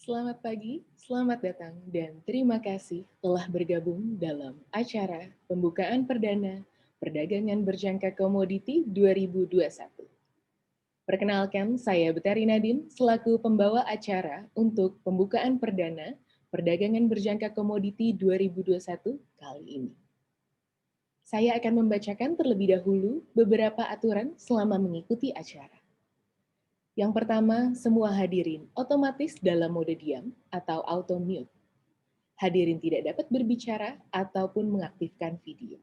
Selamat pagi, selamat datang, dan terima kasih telah bergabung dalam acara pembukaan perdana Perdagangan Berjangka Komoditi 2021. Perkenalkan, saya Betari Nadine selaku pembawa acara untuk pembukaan perdana Perdagangan Berjangka Komoditi 2021 kali ini. Saya akan membacakan terlebih dahulu beberapa aturan selama mengikuti acara. Yang pertama, semua hadirin otomatis dalam mode diam atau auto mute. Hadirin tidak dapat berbicara ataupun mengaktifkan video.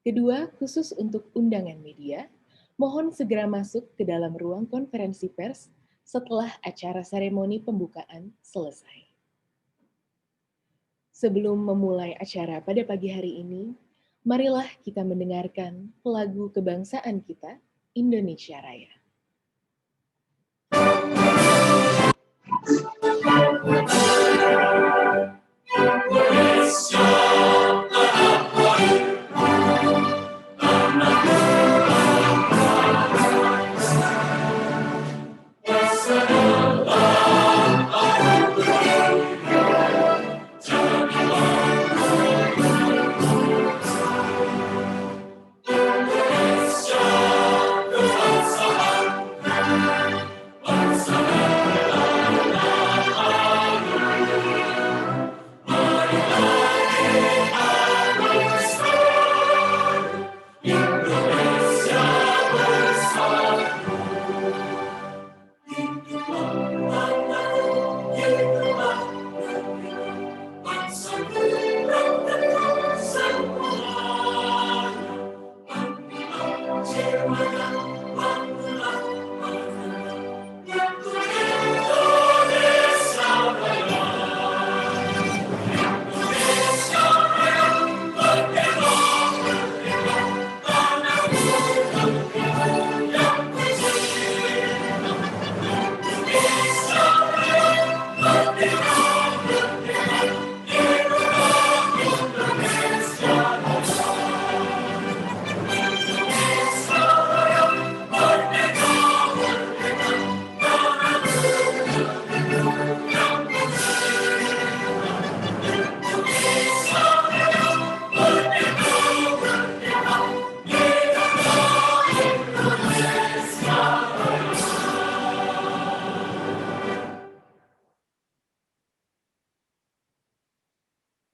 Kedua, khusus untuk undangan media, mohon segera masuk ke dalam ruang konferensi pers setelah acara seremoni pembukaan selesai. Sebelum memulai acara pada pagi hari ini, marilah kita mendengarkan lagu kebangsaan kita, Indonesia Raya.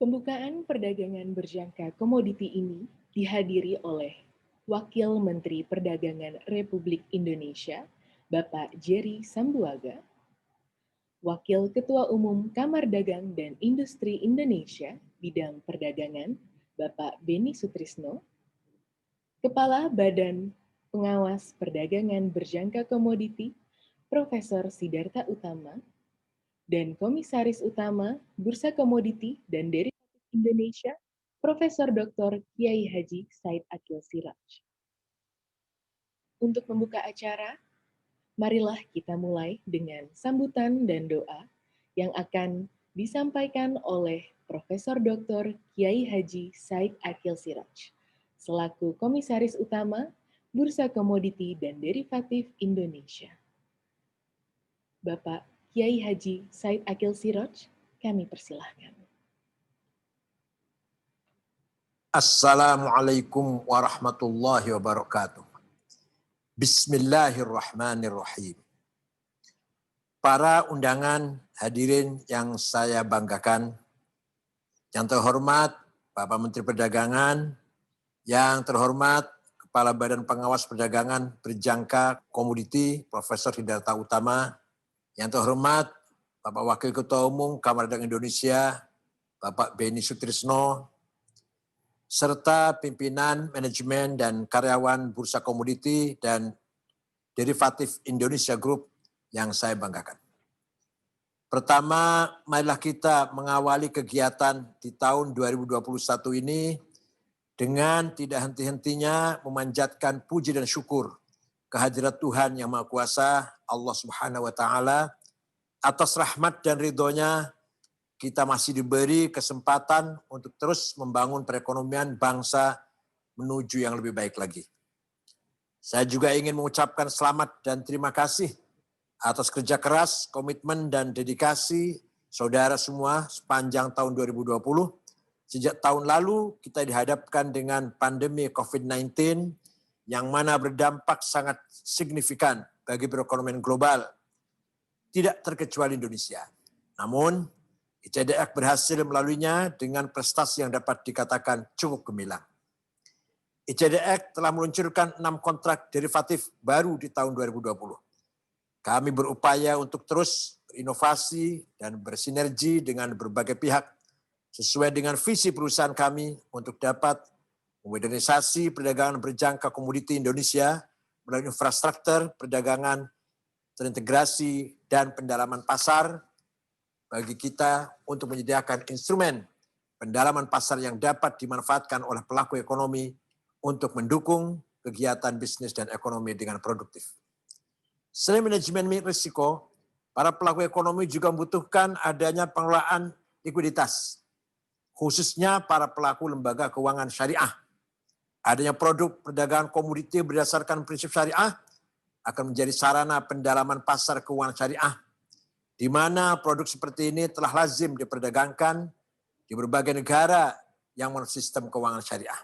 Pembukaan perdagangan berjangka komoditi ini dihadiri oleh Wakil Menteri Perdagangan Republik Indonesia, Bapak Jerry Sambuaga, Wakil Ketua Umum Kamar Dagang dan Industri Indonesia Bidang Perdagangan, Bapak Beni Sutrisno, Kepala Badan Pengawas Perdagangan Berjangka Komoditi, Profesor Sidarta Utama, dan Komisaris Utama Bursa Komoditi dan Derivatif Indonesia, Profesor Dr. Kiai Haji Said Akil Siraj. Untuk membuka acara, marilah kita mulai dengan sambutan dan doa yang akan disampaikan oleh Profesor Dr. Kiai Haji Said Akil Siraj, selaku Komisaris Utama Bursa Komoditi dan Derivatif Indonesia. Bapak Kiai Haji Said Akil Siraj, kami persilahkan. Assalamualaikum warahmatullahi wabarakatuh. Bismillahirrahmanirrahim. Para undangan hadirin yang saya banggakan, yang terhormat Bapak Menteri Perdagangan, yang terhormat Kepala Badan Pengawas Perdagangan Berjangka Komoditi, Profesor Sidarta Utama, yang terhormat Bapak Wakil Ketua Umum Kamar Dagang Indonesia, Bapak Beni Sutrisno, serta pimpinan manajemen dan karyawan Bursa Komoditi dan Derivatif Indonesia Group yang saya banggakan. Pertama, marilah kita mengawali kegiatan di tahun 2021 ini dengan tidak henti-hentinya memanjatkan puji dan syukur kehadirat Tuhan Yang Maha Kuasa, Allah Subhanahu wa Ta'ala, atas rahmat dan ridhonya kita masih diberi kesempatan untuk terus membangun perekonomian bangsa menuju yang lebih baik lagi. Saya juga ingin mengucapkan selamat dan terima kasih atas kerja keras, komitmen, dan dedikasi saudara semua sepanjang tahun 2020. Sejak tahun lalu kita dihadapkan dengan pandemi COVID-19 yang mana berdampak sangat signifikan bagi perekonomian global, tidak terkecuali Indonesia. Namun, ICDX berhasil melaluinya dengan prestasi yang dapat dikatakan cukup gemilang. ICDX telah meluncurkan 6 kontrak derivatif baru di tahun 2020. Kami berupaya untuk terus berinovasi dan bersinergi dengan berbagai pihak sesuai dengan visi perusahaan kami untuk dapat memodernisasi perdagangan berjangka komoditi Indonesia melalui infrastruktur perdagangan terintegrasi dan pendalaman pasar bagi kita untuk menyediakan instrumen pendalaman pasar yang dapat dimanfaatkan oleh pelaku ekonomi untuk mendukung kegiatan bisnis dan ekonomi dengan produktif. Selain manajemen risiko, para pelaku ekonomi juga membutuhkan adanya pengelolaan likuiditas, khususnya para pelaku lembaga keuangan syariah. Adanya produk perdagangan komoditi berdasarkan prinsip syariah akan menjadi sarana pendalaman pasar keuangan syariah, di mana produk seperti ini telah lazim diperdagangkan di berbagai negara yang menurut sistem keuangan syariah.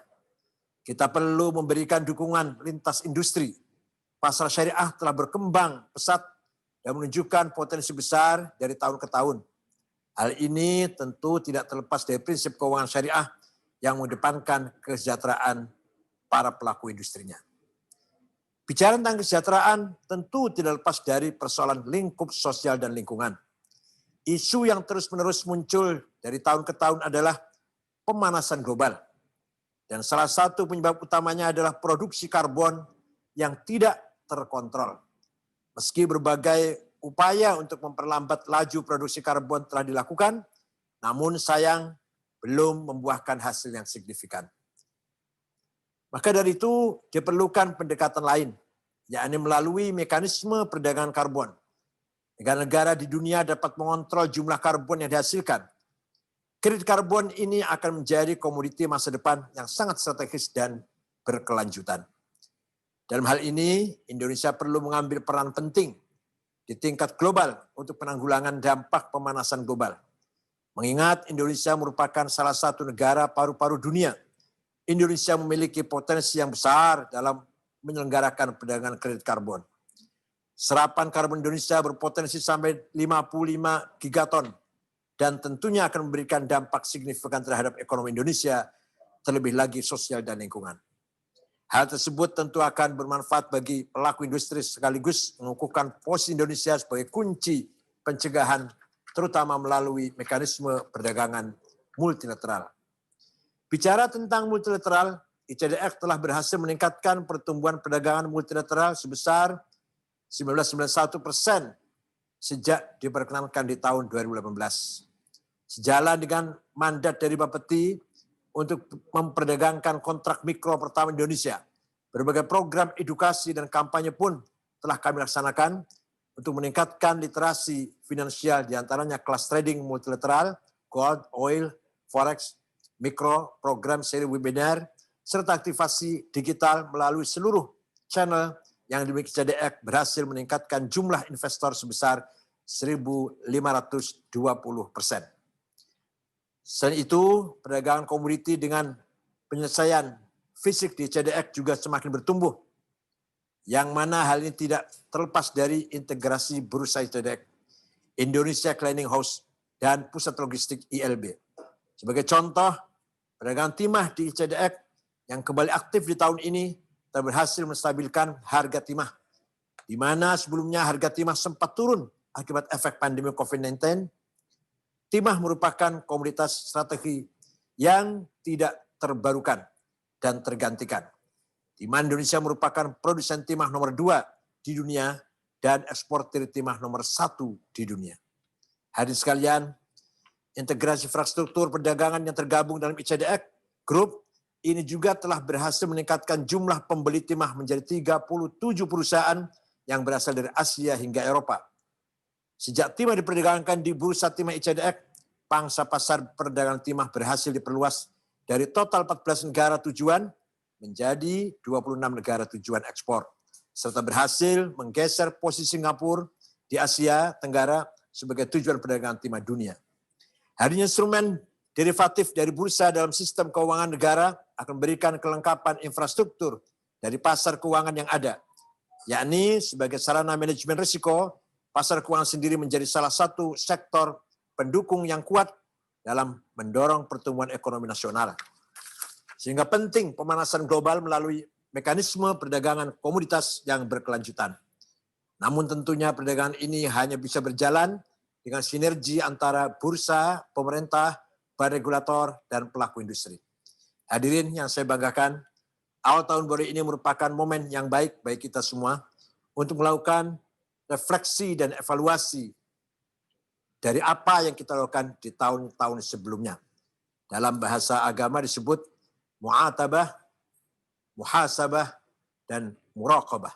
Kita perlu memberikan dukungan lintas industri. Pasar syariah telah berkembang pesat dan menunjukkan potensi besar dari tahun ke tahun. Hal ini tentu tidak terlepas dari prinsip keuangan syariah yang mengedepankan kesejahteraan para pelaku industrinya. Bicara tentang kesejahteraan tentu tidak lepas dari persoalan lingkup sosial dan lingkungan. Isu yang terus-menerus muncul dari tahun ke tahun adalah pemanasan global. Dan salah satu penyebab utamanya adalah produksi karbon yang tidak terkontrol. Meski berbagai upaya untuk memperlambat laju produksi karbon telah dilakukan, namun sayang belum membuahkan hasil yang signifikan. Maka dari itu diperlukan pendekatan lain, yakni melalui mekanisme perdagangan karbon. Negara-negara di dunia dapat mengontrol jumlah karbon yang dihasilkan. Kredit karbon ini akan menjadi komoditi masa depan yang sangat strategis dan berkelanjutan. Dalam hal ini, Indonesia perlu mengambil peran penting di tingkat global untuk penanggulangan dampak pemanasan global. Mengingat Indonesia merupakan salah satu negara paru-paru dunia, Indonesia memiliki potensi yang besar dalam menyelenggarakan perdagangan kredit karbon. Serapan karbon Indonesia berpotensi sampai 55 gigaton dan tentunya akan memberikan dampak signifikan terhadap ekonomi Indonesia, terlebih lagi sosial dan lingkungan. Hal tersebut tentu akan bermanfaat bagi pelaku industri sekaligus mengukuhkan posisi Indonesia sebagai kunci pencegahan, terutama melalui mekanisme perdagangan multilateral. Bicara tentang multilateral, ICDX telah berhasil meningkatkan pertumbuhan perdagangan multilateral sebesar 19,91% sejak diperkenalkan di tahun 2018. Sejalan dengan mandat dari Bapeti untuk memperdagangkan kontrak mikro pertama Indonesia, berbagai program edukasi dan kampanye pun telah kami laksanakan untuk meningkatkan literasi finansial, diantaranya kelas trading multilateral, gold, oil, forex, mikro, program seri webinar, serta aktivasi digital melalui seluruh channel yang dimiliki ICDX berhasil meningkatkan jumlah investor sebesar 1.520%. Selain itu, perdagangan komoditi dengan penyelesaian fisik di ICDX juga semakin bertumbuh, yang mana hal ini tidak terlepas dari integrasi bursa ICDX, Indonesia Clearing House, dan pusat logistik ILB. Sebagai contoh, perdagangan timah di ICDX yang kembali aktif di tahun ini telah berhasil menstabilkan harga timah, di mana sebelumnya harga timah sempat turun akibat efek pandemi COVID-19. Timah merupakan komoditas strategi yang tidak terbarukan dan tergantikan, di mana Indonesia merupakan produsen timah nomor 2 di dunia dan eksportir timah nomor 1 di dunia. Hadirin sekalian, integrasi infrastruktur perdagangan yang tergabung dalam ICDX Group ini juga telah berhasil meningkatkan jumlah pembeli timah menjadi 37 perusahaan yang berasal dari Asia hingga Eropa. Sejak timah diperdagangkan di bursa timah ICDX, pangsa pasar perdagangan timah berhasil diperluas dari total 14 negara tujuan menjadi 26 negara tujuan ekspor, serta berhasil menggeser posisi Singapura di Asia Tenggara sebagai tujuan perdagangan timah dunia. Hadirnya instrumen derivatif dari bursa dalam sistem keuangan negara akan memberikan kelengkapan infrastruktur dari pasar keuangan yang ada, yakni sebagai sarana manajemen risiko, pasar keuangan sendiri menjadi salah satu sektor pendukung yang kuat dalam mendorong pertumbuhan ekonomi nasional. Sehingga penting pemanasan global melalui mekanisme perdagangan komoditas yang berkelanjutan. Namun tentunya perdagangan ini hanya bisa berjalan dengan sinergi antara bursa, pemerintah, badan regulator, dan pelaku industri. Hadirin yang saya banggakan, awal tahun baru ini merupakan momen yang baik bagi kita semua untuk melakukan refleksi dan evaluasi dari apa yang kita lakukan di tahun-tahun sebelumnya. Dalam bahasa agama disebut mu'atabah, muhasabah, dan muraqabah.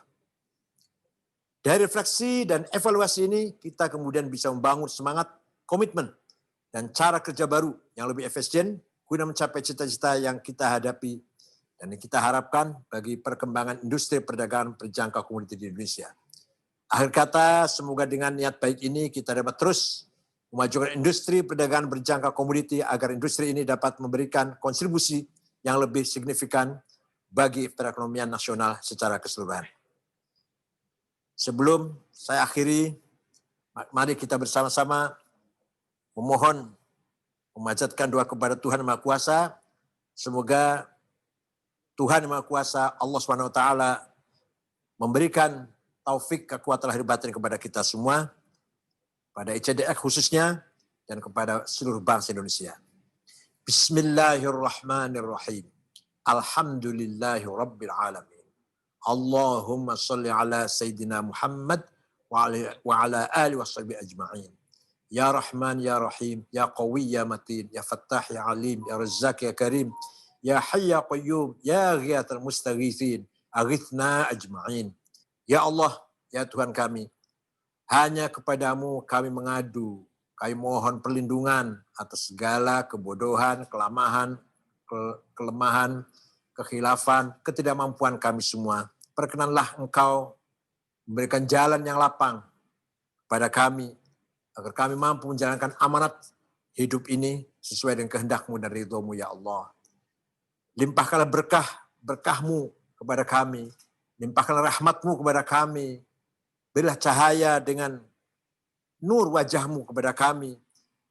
Dari refleksi dan evaluasi ini, kita kemudian bisa membangun semangat, komitmen, dan cara kerja baru yang lebih efisien guna mencapai cita-cita yang kita hadapi dan yang kita harapkan bagi perkembangan industri perdagangan berjangka komoditi di Indonesia. Akhir kata, semoga dengan niat baik ini kita dapat terus memajukan industri perdagangan berjangka komoditi agar industri ini dapat memberikan kontribusi yang lebih signifikan bagi perekonomian nasional secara keseluruhan. Sebelum saya akhiri, mari kita bersama-sama memohon, memanjatkan doa kepada Tuhan Yang Maha Kuasa. Semoga Tuhan Yang Maha Kuasa, Allah SWT, memberikan taufik, kekuatan lahir batin kepada kita semua, pada ICDX khususnya, dan kepada seluruh bangsa Indonesia. Bismillahirrahmanirrahim. Alhamdulillahi Rabbil Alamin. Allahumma salli ala Sayyidina Muhammad wa ala alihi wa sahbihi ajma'in. Ya Rahman, Ya Rahim, Ya Qawi, Ya Matin, Ya Fattah, Ya Alim, Ya Razzaq, Ya Karim, Ya Hayy, Ya Qayyum, Ya Ghiyathal Mustaghithin, aghithna ajma'in. Ya Allah, ya Tuhan kami, hanya kepadamu kami mengadu, kami mohon perlindungan atas segala kebodohan, kelemahan, kekhilafan, ketidakmampuan kami semua. Perkenanlah Engkau memberikan jalan yang lapang kepada kami, agar kami mampu menjalankan amanat hidup ini sesuai dengan kehendak-Mu dan ridho-Mu, ya Allah. Limpahkanlah berkah-Mu kepada kami, limpahkanlah rahmat-Mu kepada kami, berilah cahaya dengan nur wajah-Mu kepada kami,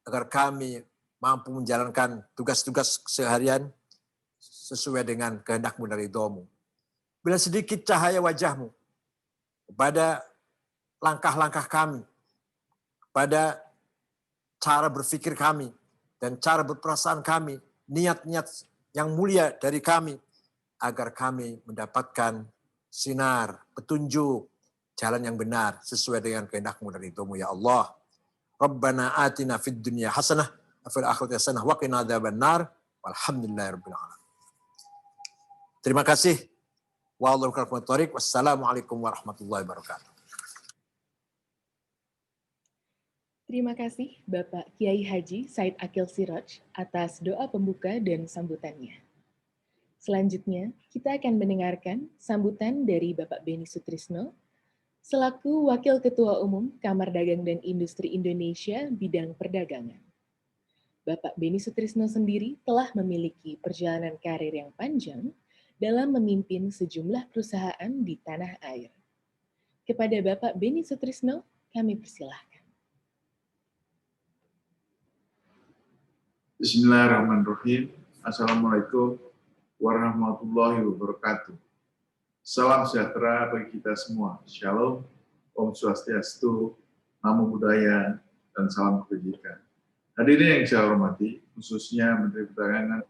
agar kami mampu menjalankan tugas-tugas seharian sesuai dengan kehendak-Mu dan ridho-Mu. Bila sedikit cahaya wajah-Mu kepada langkah-langkah kami, pada cara berpikir kami, dan cara berperasaan kami, niat-niat yang mulia dari kami, agar kami mendapatkan sinar, petunjuk, jalan yang benar, sesuai dengan kehendak-Mu dan ridho-Mu, ya Allah. Rabbana atina fid dunya hasanah, wa fil akhirati hasanah, wa qina adzabannar, walhamdulillahirabbil alamin. Terima kasih. Wassalamualaikum warahmatullahi wabarakatuh. Terima kasih Bapak Kiai Haji Said Akil Siraj atas doa pembuka dan sambutannya. Selanjutnya, kita akan mendengarkan sambutan dari Bapak Beni Sutrisno, selaku Wakil Ketua Umum Kamar Dagang dan Industri Indonesia bidang perdagangan. Bapak Beni Sutrisno sendiri telah memiliki perjalanan karir yang panjang dalam memimpin sejumlah perusahaan di tanah air. Kepada Bapak Beni Sutrisno, kami persilahkan. Bismillahirrahmanirrahim. Assalamualaikum warahmatullahi wabarakatuh. Salam sejahtera bagi kita semua. Shalom, Om Swastiastu, Namo Buddhaya, dan salam kebajikan. Hadirin yang saya hormati, khususnya Menteri Perdagangan,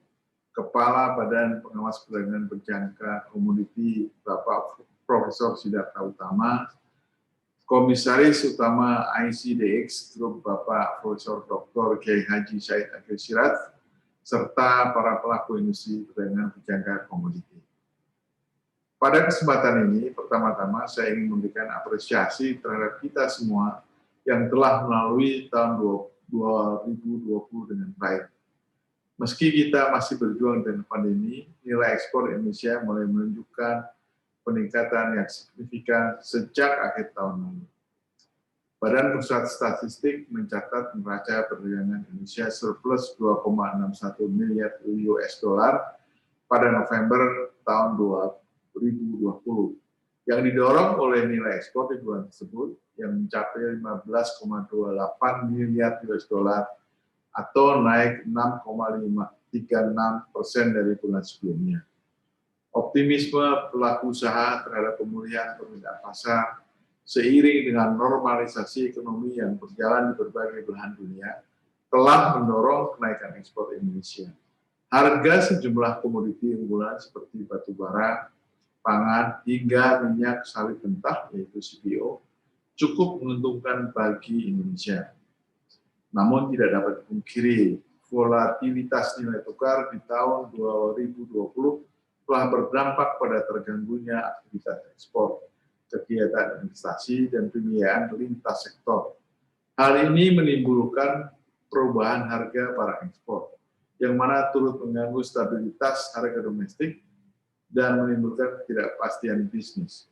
Kepala Badan Pengawas Perdagangan Berjangka Komoditi Bapak Profesor Siddhartha Utama, Komisaris Utama ICDX Group Bapak Profesor Dr. Kiai Haji Said Akil Siraj, serta para pelaku industri perdagangan berjangka komoditi. Pada kesempatan ini, pertama-tama saya ingin memberikan apresiasi terhadap kita semua yang telah melalui tahun 2020 dengan baik. Meski kita masih berjuang dengan pandemi, nilai ekspor Indonesia mulai menunjukkan peningkatan yang signifikan sejak akhir tahun lalu. Badan Pusat Statistik mencatat neraca perdagangan Indonesia surplus 2,61 miliar US dollar pada November tahun 2020, yang didorong oleh nilai ekspor di bulan tersebut yang mencapai 15,28 miliar US dollar atau naik 6,36% dari bulan sebelumnya. Optimisme pelaku usaha terhadap pemulihan permintaan pasar seiring dengan normalisasi ekonomi yang berjalan di berbagai belahan dunia telah mendorong kenaikan ekspor Indonesia. Harga sejumlah komoditi unggulan seperti batu bara, pangan, hingga minyak sawit mentah yaitu CPO cukup menguntungkan bagi Indonesia. Namun tidak dapat dipungkiri, volatilitas nilai tukar di tahun 2020 telah berdampak pada terganggunya aktivitas ekspor, kegiatan investasi, dan pembiayaan lintas sektor. Hal ini menimbulkan perubahan harga para ekspor, yang mana turut mengganggu stabilitas harga domestik dan menimbulkan ketidakpastian bisnis.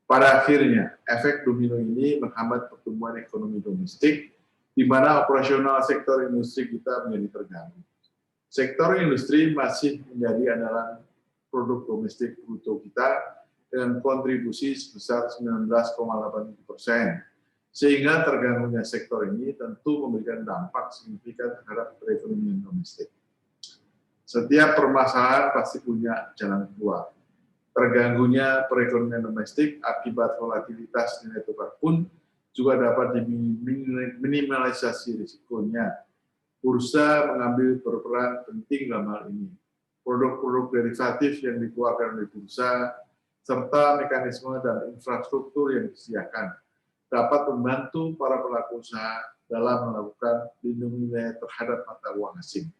Pada akhirnya, efek domino ini menghambat pertumbuhan ekonomi domestik, di mana operasional sektor industri kita menjadi terganggu. Sektor industri masih menjadi andalan produk domestik bruto kita dengan kontribusi sebesar 19,87%, sehingga terganggunya sektor ini tentu memberikan dampak signifikan terhadap perekonomian domestik. Setiap permasalahan pasti punya jalan keluar. Terganggunya perekonomian domestik akibat volatilitas nilai tukar pun juga dapat diminimalisasi risikonya. Bursa mengambil berperan penting dalam hal ini. Produk-produk derivatif yang dikeluarkan oleh bursa, serta mekanisme dan infrastruktur yang disediakan, dapat membantu para pelaku usaha dalam melakukan lindung nilai terhadap mata uang asing.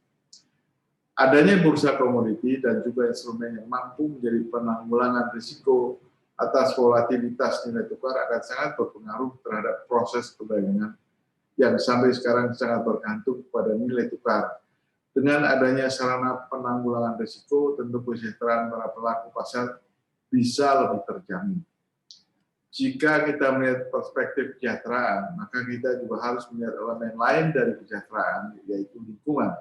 Adanya bursa komoditi dan juga instrumen yang mampu menjadi penanggulangan risiko atas volatilitas nilai tukar akan sangat berpengaruh terhadap proses perdagangan yang sampai sekarang sangat bergantung pada nilai tukar. Dengan adanya sarana penanggulangan risiko, tentu kesejahteraan para pelaku pasar bisa lebih terjamin. Jika kita melihat perspektif kesejahteraan, maka kita juga harus melihat elemen lain dari kesejahteraan, yaitu lingkungan.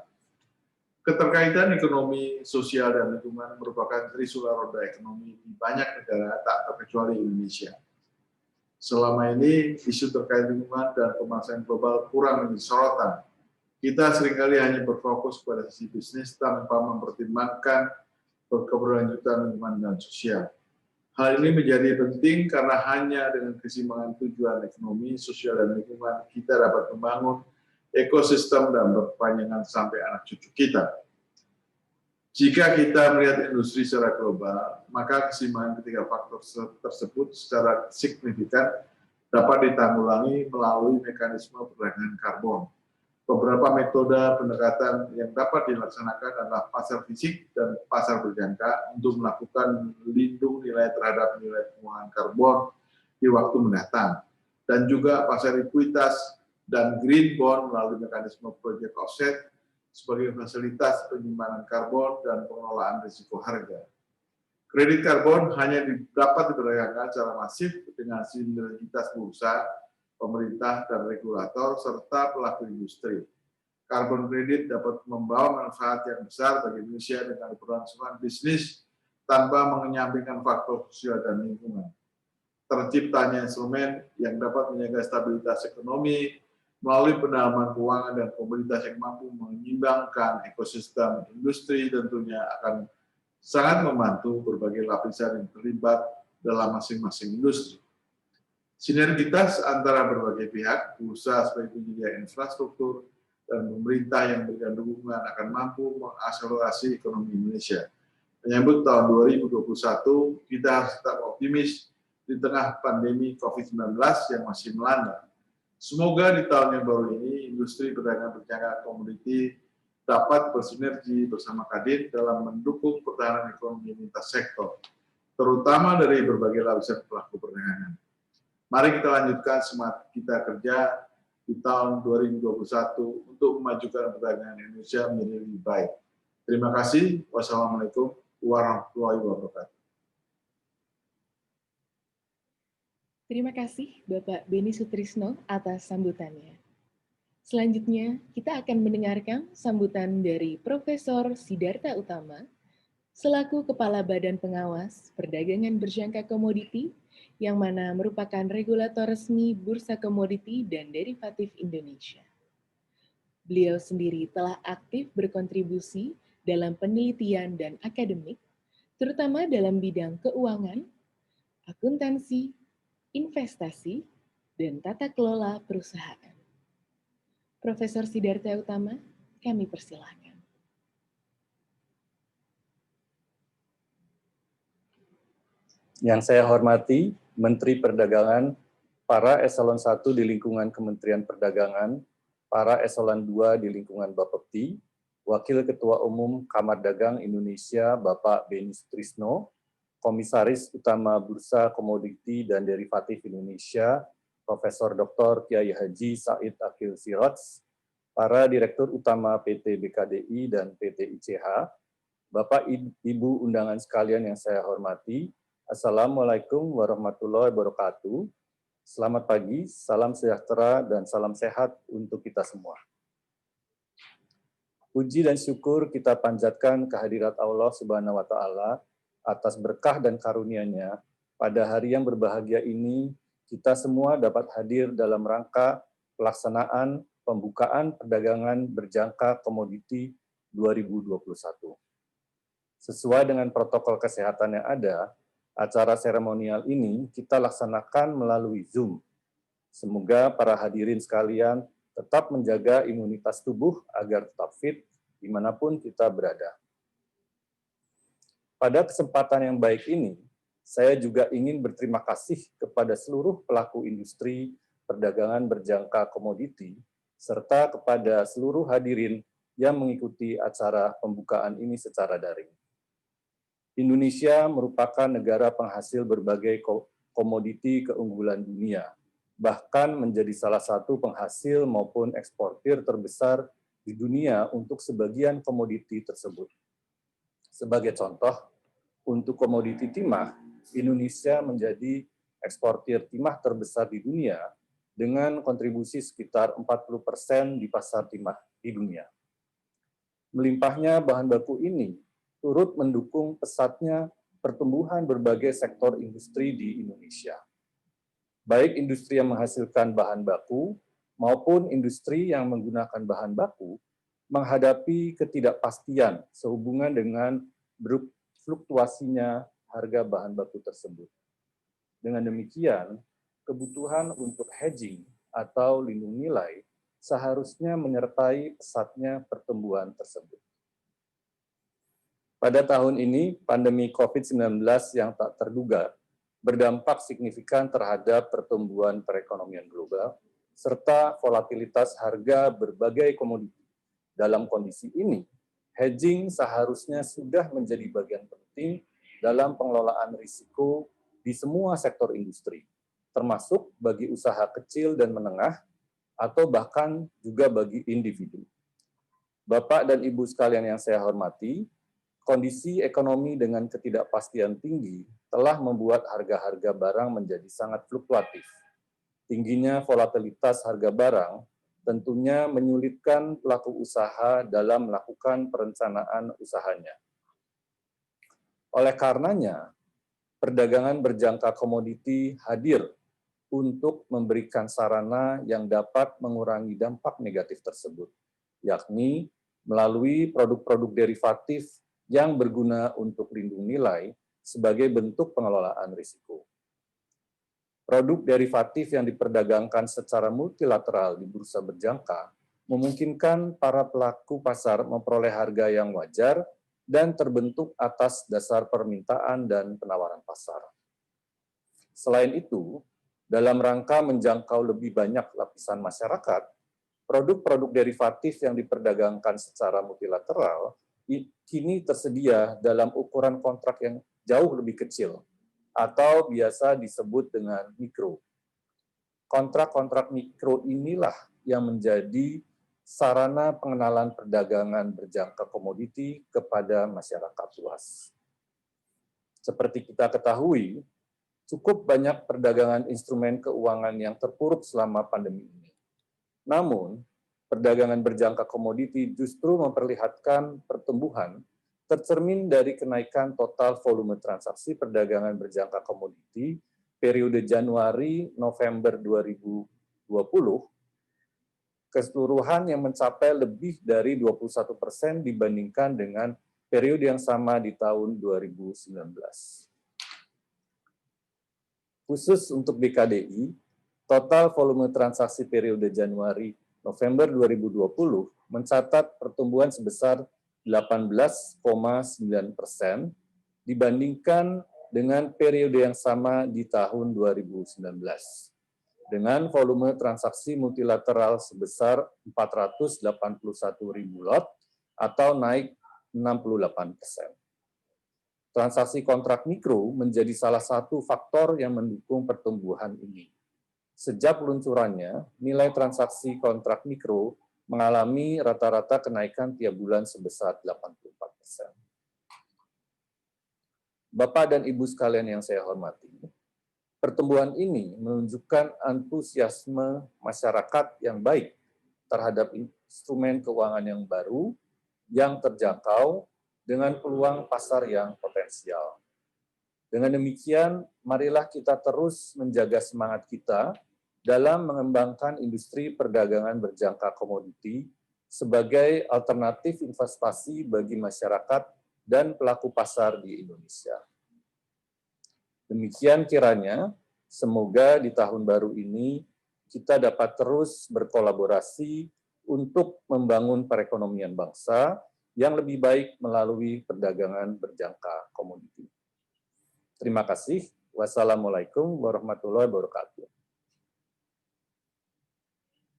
Keterkaitan ekonomi, sosial, dan lingkungan merupakan trisula roda ekonomi di banyak negara, tak terkecuali Indonesia. Selama ini, isu terkait lingkungan dan pemanasan global kurang menjadi sorotan. Kita seringkali hanya berfokus pada sisi bisnis tanpa mempertimbangkan keberlanjutan lingkungan dan sosial. Hal ini menjadi penting karena hanya dengan keseimbangan tujuan ekonomi, sosial, dan lingkungan kita dapat membangun ekosistem dan berkepanjangan sampai anak cucu kita. Jika kita melihat industri secara global, maka keseimbangan ketiga faktor tersebut secara signifikan dapat ditanggulangi melalui mekanisme perdagangan karbon. Beberapa metode pendekatan yang dapat dilaksanakan adalah pasar fisik dan pasar berjangka untuk melakukan lindung nilai terhadap nilai pengurangan karbon di waktu mendatang, dan juga pasar ekuitas dan green bond melalui mekanisme project offset sebagai fasilitas penyimpanan karbon dan pengelolaan risiko harga. Kredit karbon hanya dapat diperdagangkan secara masif dengan sinergitas bursa, pemerintah, dan regulator, serta pelaku industri. Karbon kredit dapat membawa manfaat yang besar bagi Indonesia dengan keberlangsungan bisnis tanpa mengenyampingkan faktor sosial dan lingkungan. Terciptanya instrumen yang dapat menjaga stabilitas ekonomi melalui pendalaman keuangan dan komoditas yang mampu menyeimbangkan ekosistem industri tentunya akan sangat membantu berbagai lapisan yang terlibat dalam masing-masing industri. Sinergitas antara berbagai pihak, bursa sebagai penyedia infrastruktur, dan pemerintah yang memberikan dukungan akan mampu mengakselerasi ekonomi Indonesia. Menyambut tahun 2021, kita harus tetap optimis di tengah pandemi COVID-19 yang masih melanda. Semoga di tahun yang baru ini, industri perdagangan berjangka komoditi dapat bersinergi bersama Kadin dalam mendukung pertahanan ekonomi lintas sektor, terutama dari berbagai lapisan pelaku perdagangan. Mari kita lanjutkan semangat kita kerja di tahun 2021 untuk memajukan perdagangan Indonesia menjadi lebih baik. Terima kasih. Wassalamualaikum warahmatullahi wabarakatuh. Terima kasih Bapak Beni Sutrisno atas sambutannya. Selanjutnya, kita akan mendengarkan sambutan dari Profesor Sidarta Utama, selaku Kepala Badan Pengawas Perdagangan Berjangka Komoditi, yang mana merupakan regulator resmi Bursa Komoditi dan Derivatif Indonesia. Beliau sendiri telah aktif berkontribusi dalam penelitian dan akademik, terutama dalam bidang keuangan, akuntansi, investasi, dan tata kelola perusahaan. Profesor Sidarta Utama, kami persilahkan. Yang saya hormati Menteri Perdagangan, para eselon 1 di lingkungan Kementerian Perdagangan, para eselon 2 di lingkungan Bapepti, Wakil Ketua Umum Kamar Dagang Indonesia Bapak Beni Sutrisno, Komisaris Utama Bursa Komoditi dan Derivatif Indonesia, Profesor Dr. Kiai Haji Said Akil Siraj, para Direktur Utama PT BKDI dan PT ICH, Bapak Ibu undangan sekalian yang saya hormati, Assalamualaikum warahmatullahi wabarakatuh. Selamat pagi, salam sejahtera dan salam sehat untuk kita semua. Puji dan syukur kita panjatkan kehadirat Allah Subhanahu wa Ta'ala atas berkah dan karunia-Nya. Pada hari yang berbahagia ini, kita semua dapat hadir dalam rangka pelaksanaan pembukaan perdagangan berjangka komoditi 2021. Sesuai dengan protokol kesehatan yang ada, acara seremonial ini kita laksanakan melalui Zoom. Semoga para hadirin sekalian tetap menjaga imunitas tubuh agar tetap fit dimanapun kita berada. Pada kesempatan yang baik ini, saya juga ingin berterima kasih kepada seluruh pelaku industri perdagangan berjangka komoditi, serta kepada seluruh hadirin yang mengikuti acara pembukaan ini secara daring. Indonesia merupakan negara penghasil berbagai komoditi keunggulan dunia, bahkan menjadi salah satu penghasil maupun eksportir terbesar di dunia untuk sebagian komoditi tersebut. Sebagai contoh, untuk komoditi timah, Indonesia menjadi eksportir timah terbesar di dunia dengan kontribusi sekitar 40% di pasar timah di dunia. Melimpahnya bahan baku ini turut mendukung pesatnya pertumbuhan berbagai sektor industri di Indonesia. Baik industri yang menghasilkan bahan baku maupun industri yang menggunakan bahan baku menghadapi ketidakpastian sehubungan dengan fluktuasinya harga bahan baku tersebut. Dengan demikian, kebutuhan untuk hedging atau lindung nilai seharusnya menyertai pesatnya pertumbuhan tersebut. Pada tahun ini, pandemi COVID-19 yang tak terduga berdampak signifikan terhadap pertumbuhan perekonomian global, serta volatilitas harga berbagai komoditi. Dalam kondisi ini, hedging seharusnya sudah menjadi bagian penting dalam pengelolaan risiko di semua sektor industri, termasuk bagi usaha kecil dan menengah, atau bahkan juga bagi individu. Bapak dan Ibu sekalian yang saya hormati, kondisi ekonomi dengan ketidakpastian tinggi telah membuat harga-harga barang menjadi sangat fluktuatif. Tingginya volatilitas harga barang tentunya menyulitkan pelaku usaha dalam melakukan perencanaan usahanya. Oleh karenanya, perdagangan berjangka komoditi hadir untuk memberikan sarana yang dapat mengurangi dampak negatif tersebut, yakni melalui produk-produk derivatif yang berguna untuk lindung nilai sebagai bentuk pengelolaan risiko. Produk derivatif yang diperdagangkan secara multilateral di bursa berjangka memungkinkan para pelaku pasar memperoleh harga yang wajar dan terbentuk atas dasar permintaan dan penawaran pasar. Selain itu, dalam rangka menjangkau lebih banyak lapisan masyarakat, produk-produk derivatif yang diperdagangkan secara multilateral kini tersedia dalam ukuran kontrak yang jauh lebih kecil, atau biasa disebut dengan mikro. Kontrak-kontrak mikro inilah yang menjadi sarana pengenalan perdagangan berjangka komoditi kepada masyarakat luas. Seperti kita ketahui, Cukup banyak perdagangan instrumen keuangan yang terpuruk selama pandemi ini. Namun, perdagangan berjangka komoditi justru memperlihatkan pertumbuhan tercermin dari kenaikan total volume transaksi perdagangan berjangka komoditi periode Januari-November 2020 keseluruhan yang mencapai lebih dari 21% dibandingkan dengan periode yang sama di tahun 2019. Khusus untuk BKDI, total volume transaksi periode Januari-November 2020 mencatat pertumbuhan sebesar 18,9% dibandingkan dengan periode yang sama di tahun 2019. Dengan volume transaksi multilateral sebesar 481.000 lot atau naik 68%. Transaksi kontrak mikro menjadi salah satu faktor yang mendukung pertumbuhan ini. Sejak peluncurannya, nilai transaksi kontrak mikro mengalami rata-rata kenaikan tiap bulan sebesar 84%. Bapak dan Ibu sekalian yang saya hormati, pertumbuhan ini menunjukkan antusiasme masyarakat yang baik terhadap instrumen keuangan yang baru, yang terjangkau, dengan peluang pasar yang potensial. Dengan demikian, marilah kita terus menjaga semangat kita dalam mengembangkan industri perdagangan berjangka komoditi sebagai alternatif investasi bagi masyarakat dan pelaku pasar di Indonesia. Demikian kiranya, semoga di tahun baru ini kita dapat terus berkolaborasi untuk membangun perekonomian bangsa yang lebih baik melalui perdagangan berjangka komoditi. Terima kasih. Wassalamualaikum warahmatullahi wabarakatuh.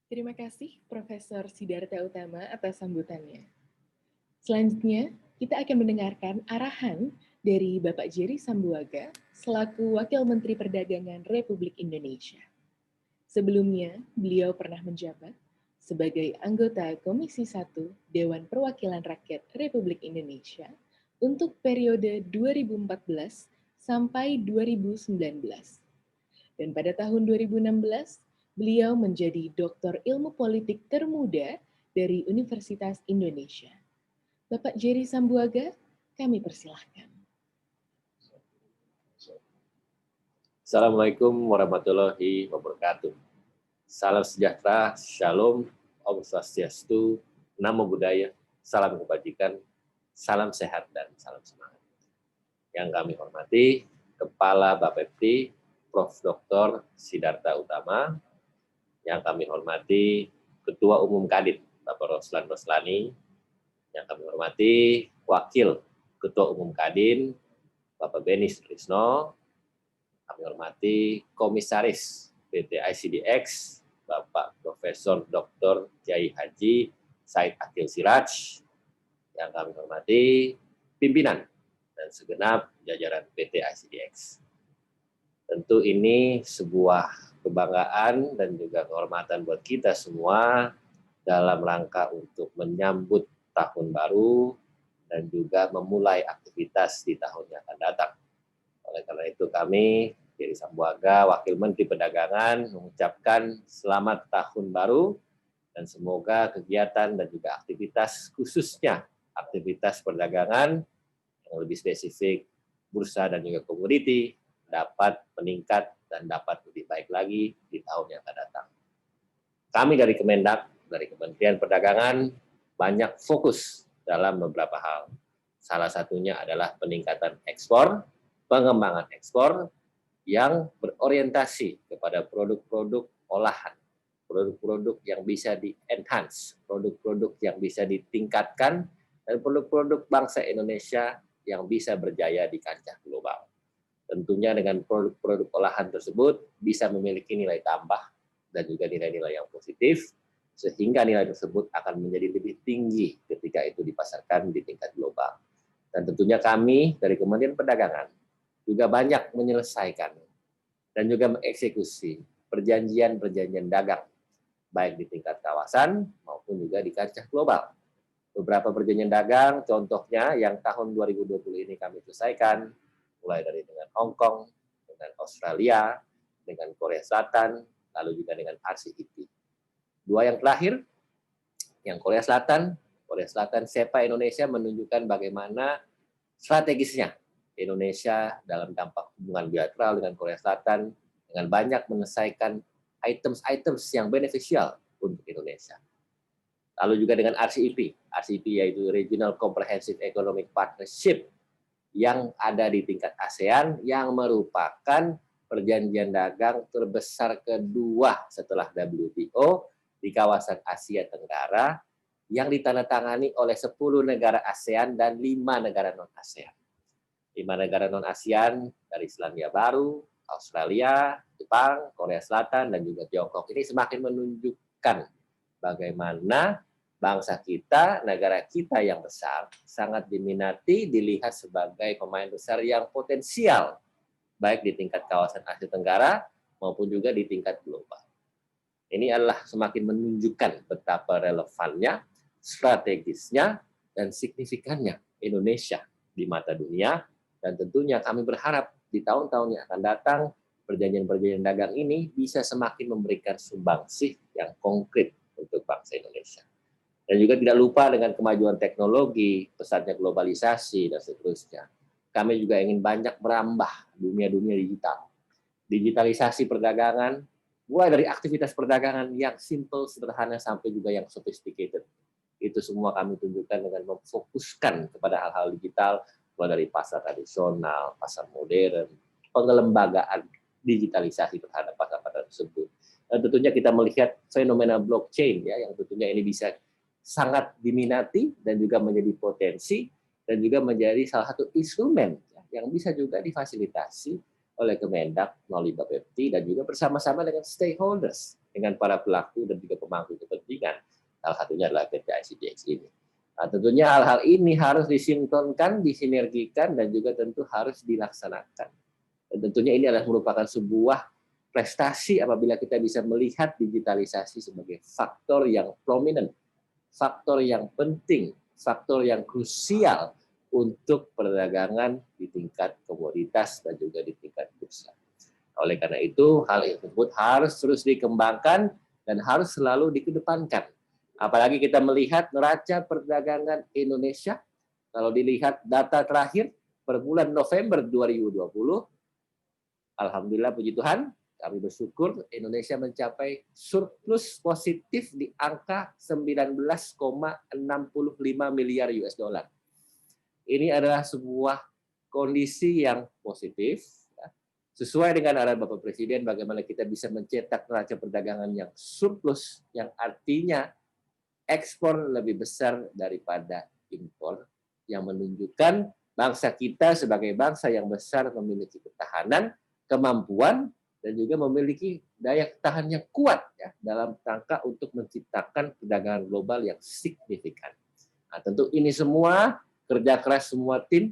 Terima kasih Profesor Sidarta Utama atas sambutannya. Selanjutnya, kita akan mendengarkan arahan dari Bapak Jerry Sambuaga selaku Wakil Menteri Perdagangan Republik Indonesia. Sebelumnya, beliau pernah menjabat sebagai anggota Komisi 1 Dewan Perwakilan Rakyat Republik Indonesia untuk periode 2014 sampai 2019. Dan pada tahun 2016, beliau menjadi Doktor Ilmu Politik termuda dari Universitas Indonesia. Bapak Jerry Sambuaga, kami persilahkan. Assalamualaikum warahmatullahi wabarakatuh. Salam sejahtera, shalom, Om Swastiastu, Namo Buddhaya, salam kebajikan, salam sehat, dan salam semangat. Yang kami hormati, Kepala Bapepti, Prof. Dr. Sidarta Utama, yang kami hormati Ketua Umum Kadin, Bapak Roslan Roslani, yang kami hormati Wakil Ketua Umum Kadin, Bapak Beni Sutrisno, kami hormati Komisaris PT ICDX, Bapak Profesor Dr. Kiai Haji Said Akil Siraj, yang kami hormati pimpinan dan segenap jajaran PT ICDX. Tentu ini sebuah kebanggaan dan juga kehormatan buat kita semua dalam rangka untuk menyambut tahun baru dan juga memulai aktivitas di tahun yang akan datang. Oleh karena itu kami, Jerry Sambuaga, Wakil Menteri Perdagangan, mengucapkan selamat tahun baru dan semoga kegiatan dan juga aktivitas khususnya aktivitas perdagangan yang lebih spesifik, bursa dan juga komoditi dapat meningkat dan dapat lebih baik lagi di tahun yang akan datang. Kami dari Kemendak, dari Kementerian Perdagangan, banyak fokus dalam beberapa hal. Salah satunya adalah peningkatan ekspor, pengembangan ekspor yang berorientasi kepada produk-produk olahan, produk-produk yang bisa di-enhance, produk-produk yang bisa ditingkatkan, dan produk-produk bangsa Indonesia yang bisa berjaya di kancah global. Tentunya dengan produk-produk olahan tersebut bisa memiliki nilai tambah dan juga nilai-nilai yang positif, sehingga nilai tersebut akan menjadi lebih tinggi ketika itu dipasarkan di tingkat global. Dan tentunya kami dari Kementerian Perdagangan juga banyak menyelesaikan dan juga mengeksekusi perjanjian-perjanjian dagang, baik di tingkat kawasan maupun juga di kancah global. Beberapa perjanjian dagang, contohnya yang tahun 2020 ini kami selesaikan, mulai dari dengan Hong Kong, dengan dengan Australia, dengan Korea Selatan, lalu juga dengan RCEP. Dua yang terakhir, yang Korea Selatan SEPA Indonesia menunjukkan bagaimana strategisnya Indonesia dalam dampak hubungan bilateral dengan Korea Selatan dengan banyak menyelesaikan items-items yang beneficial untuk Indonesia. Lalu juga dengan RCEP yaitu Regional Comprehensive Economic Partnership yang ada di tingkat ASEAN yang merupakan perjanjian dagang terbesar kedua setelah WTO di kawasan Asia Tenggara yang ditandatangani oleh 10 negara ASEAN dan 5 negara non-ASEAN. 5 negara non-ASEAN dari Selandia Baru, Australia, Jepang, Korea Selatan, dan juga Tiongkok. Ini semakin menunjukkan bagaimana bangsa kita, negara kita yang besar, sangat diminati, dilihat sebagai pemain besar yang potensial, baik di tingkat kawasan Asia Tenggara maupun juga di tingkat global. Ini adalah semakin menunjukkan betapa relevannya, strategisnya, dan signifikannya Indonesia di mata dunia, dan tentunya kami berharap di tahun-tahun yang akan datang, perjanjian-perjanjian dagang ini bisa semakin memberikan sumbangsih yang konkret untuk bangsa Indonesia. Dan juga tidak lupa dengan kemajuan teknologi, pesatnya globalisasi, dan seterusnya. Kami juga ingin banyak merambah dunia-dunia digital. Digitalisasi perdagangan, mulai dari aktivitas perdagangan yang simple, sederhana, sampai juga yang sophisticated. Itu semua kami tunjukkan dengan memfokuskan kepada hal-hal digital, mulai dari pasar tradisional, pasar modern, pengelembagaan digitalisasi terhadap pasar-pasar tersebut. Dan tentunya kita melihat fenomena blockchain ya, yang tentunya ini bisa sangat diminati dan juga menjadi potensi dan juga menjadi salah satu instrumen ya, yang bisa juga difasilitasi oleh Kemendak melalui Bapepti dan juga bersama-sama dengan stakeholders, dengan para pelaku dan juga pemangku kepentingan. Salah satunya adalah PT ICDX ini. Nah, tentunya hal-hal ini harus disinkronkan, disinergikan, dan juga tentu harus dilaksanakan. Dan tentunya ini adalah merupakan sebuah prestasi apabila kita bisa melihat digitalisasi sebagai faktor yang prominent, faktor yang penting, faktor yang krusial untuk perdagangan di tingkat komoditas dan juga di tingkat bursa. Oleh karena itu, hal tersebut harus terus dikembangkan dan harus selalu dikedepankan. Apalagi kita melihat neraca perdagangan Indonesia, kalau dilihat data terakhir per bulan November 2020, alhamdulillah puji Tuhan, kami bersyukur Indonesia mencapai surplus positif di angka 19,65 miliar US dollar. Ini adalah sebuah kondisi yang positif, ya, sesuai dengan arahan Bapak Presiden bagaimana kita bisa mencetak neraca perdagangan yang surplus, yang artinya ekspor lebih besar daripada impor, yang menunjukkan bangsa kita sebagai bangsa yang besar memiliki ketahanan, kemampuan, dan juga memiliki daya tahan yang kuat ya, dalam rangka untuk menciptakan perdagangan global yang signifikan. Nah, tentu ini semua kerja keras semua tim,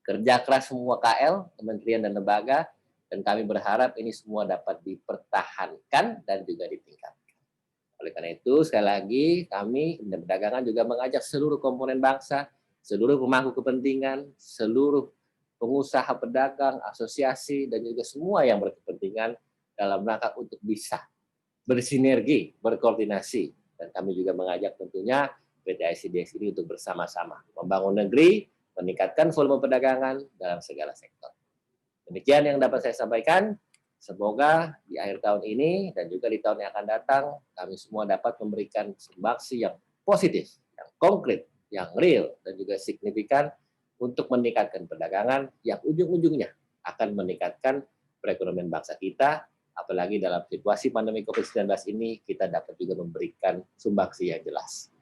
kerja keras semua KL, kementerian dan lembaga, dan kami berharap ini semua dapat dipertahankan dan juga ditingkatkan. Oleh karena itu, sekali lagi kami Kementerian Perdagangan juga mengajak seluruh komponen bangsa, seluruh pemangku kepentingan, seluruh pengusaha pedagang, asosiasi, dan juga semua yang berkepentingan dalam rangka untuk bisa bersinergi, berkoordinasi. Dan kami juga mengajak tentunya PT ICDX ini untuk bersama-sama membangun negeri, meningkatkan volume perdagangan dalam segala sektor. Demikian yang dapat saya sampaikan. Semoga di akhir tahun ini dan juga di tahun yang akan datang, kami semua dapat memberikan sumbangsih yang positif, yang konkret, yang real, dan juga signifikan untuk meningkatkan perdagangan yang ujung-ujungnya akan meningkatkan perekonomian bangsa kita, apalagi dalam situasi pandemi COVID-19 ini kita dapat juga memberikan sumbangsih yang jelas.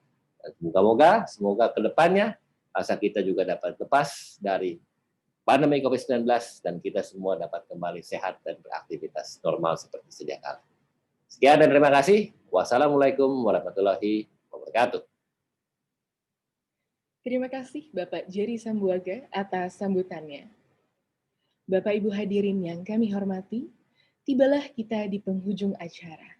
Semoga ke depannya bangsa kita juga dapat lepas dari pandemi COVID-19 dan kita semua dapat kembali sehat dan beraktivitas normal seperti sedia kala. Sekian dan terima kasih. Wassalamualaikum warahmatullahi wabarakatuh. Terima kasih Bapak Jerry Sambuaga atas sambutannya. Bapak Ibu hadirin yang kami hormati, tibalah kita di penghujung acara.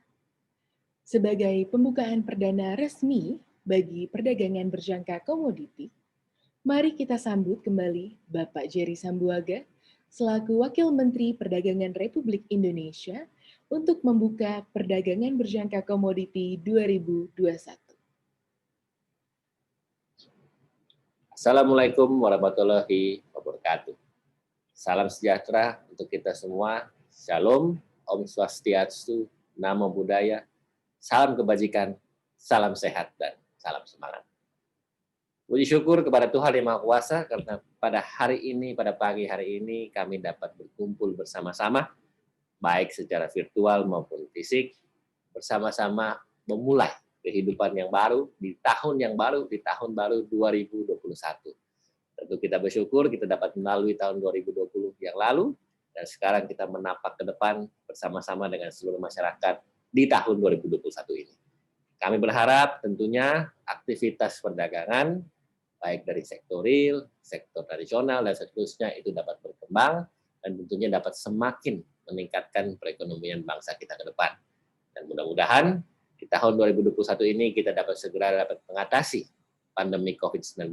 Sebagai pembukaan perdana resmi bagi perdagangan berjangka komoditi, mari kita sambut kembali Bapak Jerry Sambuaga selaku Wakil Menteri Perdagangan Republik Indonesia untuk membuka perdagangan berjangka komoditi 2021. Assalamualaikum warahmatullahi wabarakatuh. Salam sejahtera untuk kita semua. Shalom, Om Swastiastu, Namo Buddhaya, salam kebajikan, salam sehat, dan salam semangat. Puji syukur kepada Tuhan Yang Maha Kuasa karena pada hari ini, pada pagi hari ini kami dapat berkumpul bersama-sama, baik secara virtual maupun fisik, bersama-sama memulai kehidupan yang baru, di tahun yang baru, di tahun baru 2021. Tentu kita bersyukur kita dapat melalui tahun 2020 yang lalu, dan sekarang kita menapak ke depan bersama-sama dengan seluruh masyarakat di tahun 2021 ini. Kami berharap tentunya aktivitas perdagangan, baik dari sektor real, sektor tradisional, dan seterusnya itu dapat berkembang, dan tentunya dapat semakin meningkatkan perekonomian bangsa kita ke depan. Dan mudah-mudahan di tahun 2021 ini kita dapat segera mengatasi pandemi COVID-19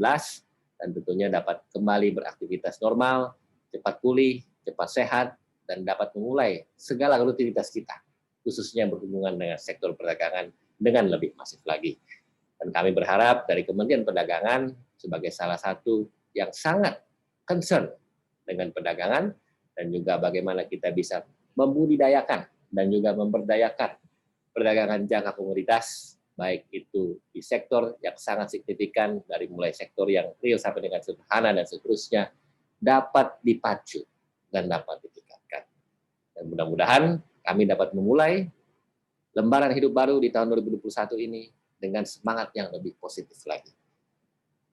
dan tentunya dapat kembali beraktivitas normal, cepat pulih, cepat sehat, dan dapat memulai segala rutinitas kita, khususnya berhubungan dengan sektor perdagangan dengan lebih masif lagi. Dan kami berharap dari Kementerian Perdagangan sebagai salah satu yang sangat concern dengan perdagangan dan juga bagaimana kita bisa membudidayakan dan juga memberdayakan perdagangan jangka komoditas, baik itu di sektor yang sangat signifikan, dari mulai sektor yang real sampai dengan sederhana dan seterusnya, dapat dipacu dan dapat ditingkatkan. Dan mudah-mudahan kami dapat memulai lembaran hidup baru di tahun 2021 ini dengan semangat yang lebih positif lagi.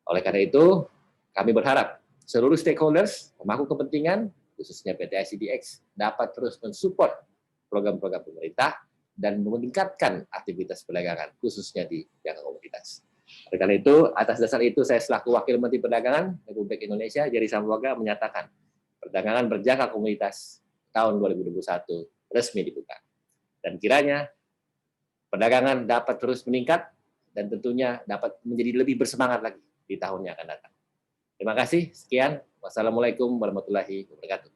Oleh karena itu, kami berharap seluruh stakeholders, pemangku kepentingan, khususnya PT ICDX, dapat terus mensupport program-program pemerintah dan meningkatkan aktivitas perdagangan, khususnya di jangka komoditas. Oleh karena itu, atas dasar itu, saya selaku Wakil Menteri Perdagangan Republik Indonesia, Jerry Sambuaga, menyatakan perdagangan berjangka komoditas tahun 2021 resmi dibuka. Dan kiranya perdagangan dapat terus meningkat dan tentunya dapat menjadi lebih bersemangat lagi di tahun yang akan datang. Terima kasih, sekian. Wassalamualaikum warahmatullahi wabarakatuh.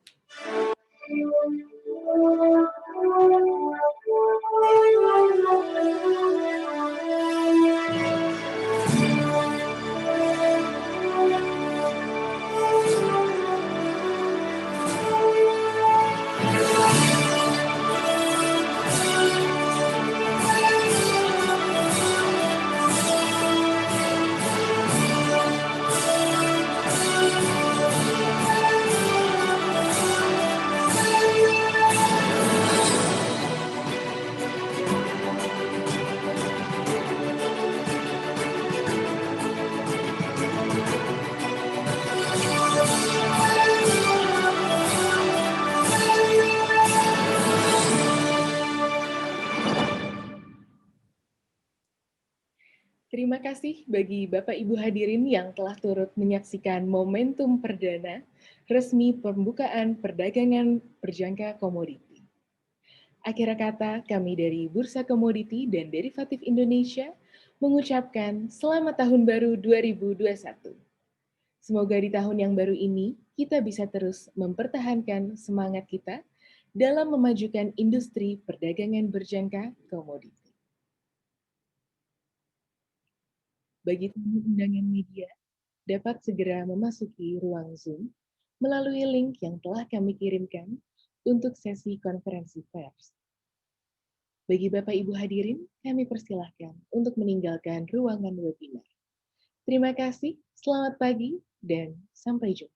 Terima kasih bagi Bapak Ibu hadirin yang telah turut menyaksikan momentum perdana resmi pembukaan perdagangan berjangka komoditi. Akhir kata, kami dari Bursa Komoditi dan Derivatif Indonesia mengucapkan selamat tahun baru 2021. Semoga di tahun yang baru ini kita bisa terus mempertahankan semangat kita dalam memajukan industri perdagangan berjangka komoditi. Bagi tamu undangan media, dapat segera memasuki ruang Zoom melalui link yang telah kami kirimkan untuk sesi konferensi pers. Bagi Bapak Ibu hadirin, kami persilahkan untuk meninggalkan ruangan webinar. Terima kasih, selamat pagi, dan sampai jumpa.